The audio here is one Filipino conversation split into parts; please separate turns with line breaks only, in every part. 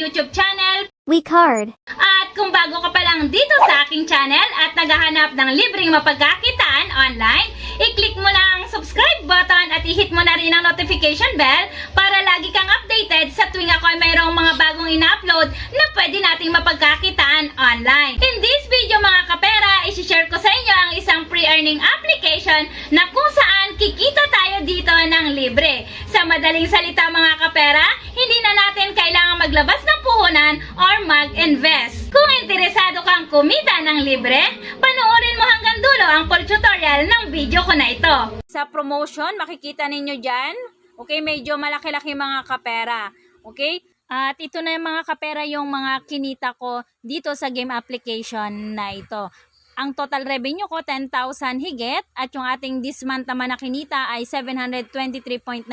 YouTube channel.
WeCard.
At kung bago ka pa lang dito sa aking channel at naghahanap ng libreng mapagkakitaan online, i-click mo na ang subscribe button at i-hit mo na rin ang notification bell para lagi kang updated sa tuwing ako ay mayroong mga bagong ina-upload na pwede nating mapagkakitaan online. In this video mga kapera, isi-share ko sa inyo ang isang pre-earning application na kung saan kikita tayo dito ng libre. Sa madaling salita mga kapera, hindi na natin kailangan maglabas ng puhunan or mag-invest. Kung interesado kang kumita ng libre, panoorin mo hanggang dulo ang full tutorial ng video ko na ito. Sa promotion, makikita ninyo dyan, okay, medyo malaki-laki mga kapera. Okay? At ito na yung mga kapera yung mga kinita ko dito sa game application na ito. Ang total revenue ko 10,000 higit at yung ating this month naman na kinita ay 723.95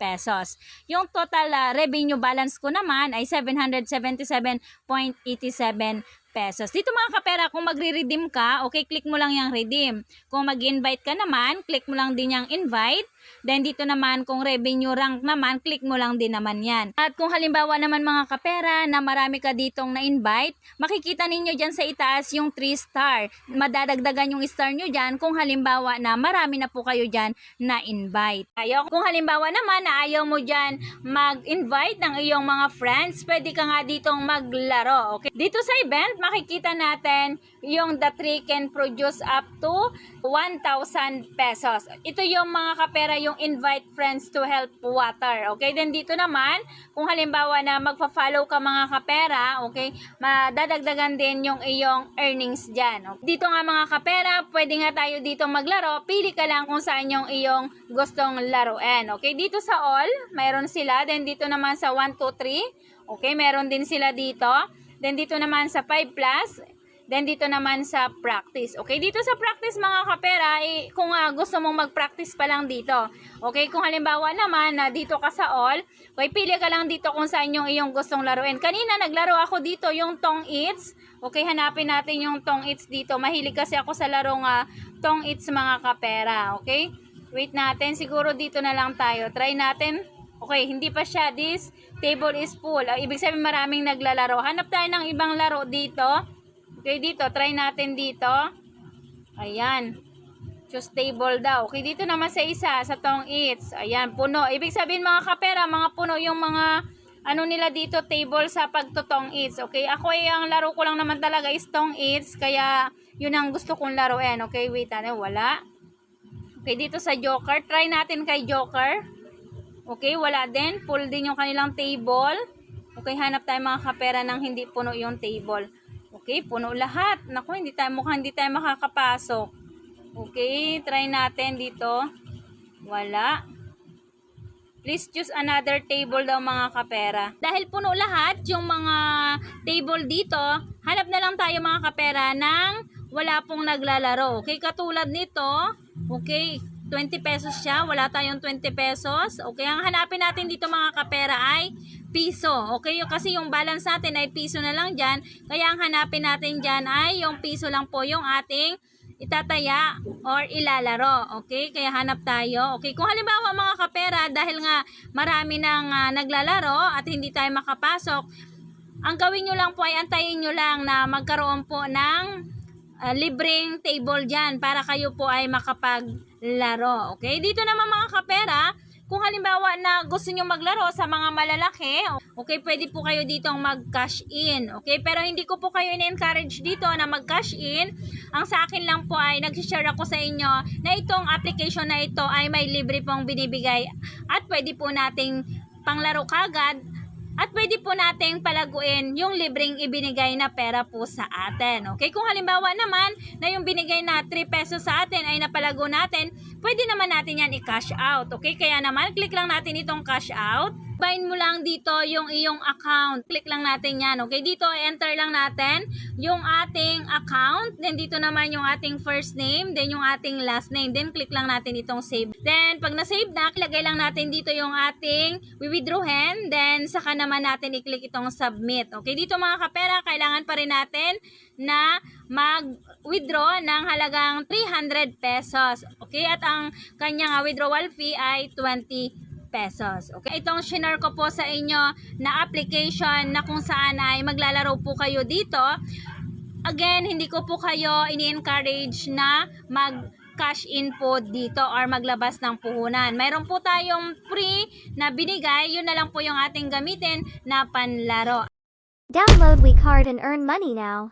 pesos. Yung total revenue balance ko naman ay 777.87 pesos. Dito mga kapera, kung magre-redeem ka, okay, click mo lang yung redeem. Kung mag-invite ka naman, click mo lang din yung invite. Then dito naman, kung revenue rank naman, click mo lang din naman yan. At kung halimbawa naman mga kapera na marami ka ditong na-invite, makikita ninyo dyan sa itaas yung 3 star. Madadagdagan yung star nyo dyan kung halimbawa na marami na po kayo dyan na-invite. Kung halimbawa naman na ayaw mo dyan mag-invite ng iyong mga friends, pwede ka nga ditong maglaro. Okay? Dito sa event, makikita natin yung the tree can produce up to 1,000 pesos. Ito yung mga kapera, yung invite friends to help water. Okay, then dito naman, kung halimbawa na magpa-follow ka mga kapera, okay, madadagdagan din yung iyong earnings dyan. Okay? Dito nga mga kapera, pwede nga tayo dito maglaro. Pili ka lang kung saan yung iyong gustong laruin. Okay, dito sa all, mayroon sila. Then dito naman sa 1, 2, 3, okay, meron din sila dito. Then dito naman sa 5 plus. Then dito naman sa practice. Okay, dito sa practice mga kapera, kung gusto mong mag-practice pa lang dito. Okay, kung halimbawa naman na dito ka sa all, okay, pili ka lang dito kung saan yung iyong gustong laruin. Kanina naglaro ako dito yung Tong Eats. Okay, hanapin natin yung Tong Eats dito. Mahilig kasi ako sa larong Tong Eats mga kapera. Okay, wait natin. Siguro dito na lang tayo. Try natin. Okay, hindi pa siya. This table is full. Ibig sabihin maraming naglalaro. Hanap tayo ng ibang laro dito. Okay, dito. Try natin dito. Ayan. Choose table daw. Okay, dito naman sa isa. Sa Tong Eats. Ayan, puno. Ibig sabihin mga kapera, mga puno yung mga ano nila dito, table sa pagtotong Eats. Okay, ako ay ang laro ko lang naman talaga is Tong Eats. Kaya yun ang gusto kong laruin. Okay, wait. Ano, wala. Okay, dito sa Joker. Try natin kay Joker. Okay, wala din. Full din yung kanilang table. Okay, hanap tayo mga kapera ng hindi puno yung table. Okay, puno lahat. Naku, mukhang hindi tayo makakapasok. Okay, try natin dito. Wala. Please choose another table daw mga kapera. Dahil puno lahat yung mga table dito, hanap na lang tayo mga kapera ng wala pong naglalaro. Okay, katulad nito. Okay, 20 pesos siya. Wala tayong 20 pesos. Okay, ang hanapin natin dito mga kapera ay piso. Okay, kasi yung balance natin ay piso na lang dyan. Kaya ang hanapin natin dyan ay yung piso lang po yung ating itataya or ilalaro. Okay, kaya hanap tayo. Okay, kung halimbawa mga kapera, dahil nga marami nang naglalaro at hindi tayo makapasok, ang gawin nyo lang po ay antayin nyo lang na magkaroon po ng libreng table dyan para kayo po ay makapaglaro. Okay, dito naman mga kapera, kung halimbawa na gusto nyo maglaro sa mga malalaki, okay, pwede po kayo ditong mag-cash in. Okay, pero hindi ko po kayo in-encourage dito na mag-cash in. Ang sa akin lang po ay nag-share ako sa inyo na itong application na ito ay may libre pong binibigay at pwede po nating panglaro kagad. At pwede po nating palaguin yung libreng ibinigay na pera po sa atin. Okay, kung halimbawa naman na yung binigay na 3 pesos sa atin ay napalago natin, pwede naman natin yan i-cash out. Okay, kaya naman click lang natin itong cash out. Bind mo lang dito yung iyong account. Click lang natin yan. Okay, dito enter lang natin yung ating account. Then dito naman yung ating first name. Then yung ating last name. Then click lang natin itong save. Then pag na-save na, ilagay lang natin dito yung ating withdrawin. Then saka naman natin i-click itong submit. Okay, dito mga kapera, kailangan pa rin natin na mag-withdraw ng halagang 300 pesos. Okay, at ang kanyang withdrawal fee ay 20 pesos. Okay? Itong shinare ko po sa inyo na application na kung saan ay maglalaro po kayo dito. Again, hindi ko po kayo ini-encourage na cash in po dito or maglabas ng puhunan. Mayroon po tayong free na binigay, yun na lang po yung ating gamitin na panlaro.
Download WeCard and earn money now.